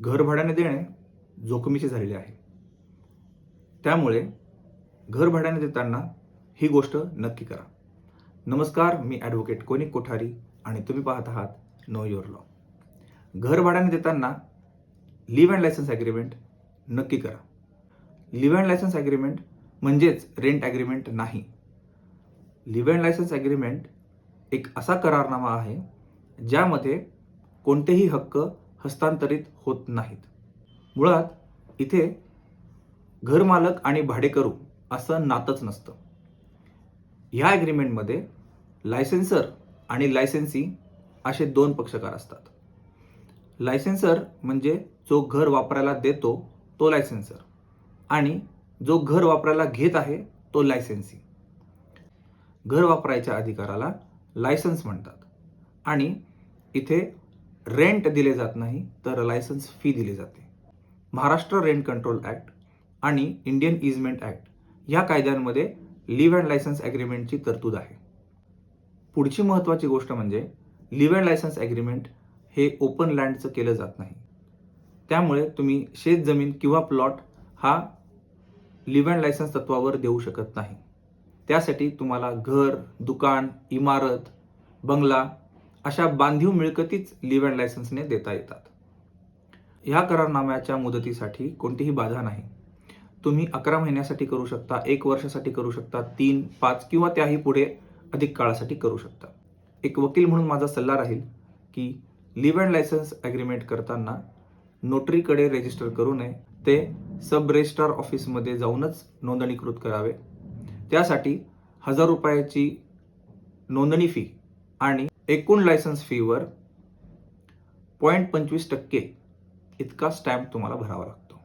घर भाड्याने देणे जोखमीचे झालेले आहे. त्यामुळे घर भाड्याने देताना ही गोष्ट नक्की करा. नमस्कार, मी ॲडव्होकेट कोनिक कोठारी आणि तुम्ही पाहत आहात नो युअर लॉ. घर भाड्याने देताना लिव्ह अँड लायसन्स ॲग्रीमेंट नक्की करा. लिव्ह अँड लायसन्स ॲग्रीमेंट म्हणजेच रेंट ॲग्रीमेंट नाही. लिव्ह अँड लायसन्स ॲग्रीमेंट एक असा करारनामा आहे ज्यामध्ये कोणतेही हक्क हस्तांतरित होत नाहीत. मुळात इथे घरमालक आणि भाडेकरू असं नातंच नसतं. ह्या ॲग्रीमेंटमध्ये लायसेन्सर आणि लायसेन्सी असे दोन पक्षकार असतात. लायसेन्सर म्हणजे जो घर वापरायला देतो तो लायसेन्सर आणि जो घर वापरायला घेत आहे तो लायसेन्सी. घर वापरायच्या अधिकाराला लायसन्स म्हणतात आणि इथे रेंट दिले जात नाही तर लायसन्स फी दिली जाते. महाराष्ट्र रेंट कंट्रोल ॲक्ट आणि इंडियन इजमेंट ॲक्ट ह्या कायद्यांमध्ये लिव्ह अँड लायसन्स ॲग्रीमेंटची तरतूद आहे. पुढची महत्त्वाची गोष्ट म्हणजे लिव्ह अँड लायसन्स ॲग्रीमेंट हे ओपन लँडचं केलं जात नाही. त्यामुळे तुम्ही शेत जमीन किंवा प्लॉट हा लिव्ह अँड लायसन्स तत्वावर देऊ शकत नाही. त्यासाठी तुम्हाला घर, दुकान, इमारत, बंगला अशा बांधीव मिळकतीच लिव्ह अँड लायसन्सने देता येतात. ह्या करारनाम्याच्या मुदतीसाठी कोणतीही बाधा नाही. तुम्ही 11 महिन्यासाठी करू शकता, 1 वर्षासाठी करू शकता, 3, 5 किंवा त्याही पुढे अधिक काळासाठी करू शकता. एक वकील म्हणून माझा सल्ला राहील की लिव्ह अँड लायसन्स ॲग्रीमेंट करताना नोटरीकडे रजिस्टर करू नये. ते सब रजिस्ट्रार ऑफिसमध्ये जाऊनच नोंदणीकृत करावे. त्यासाठी 1000 रुपयाची नोंदणी फी आणि एकूण लायसन्स फीवर 0.25% इतका स्टॅम्प तुम्हाला भरावा लागतो.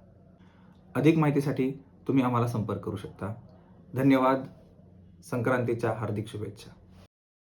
अधिक माहितीसाठी तुम्ही आम्हाला संपर्क करू शकता. धन्यवाद. संक्रांतीच्या हार्दिक शुभेच्छा.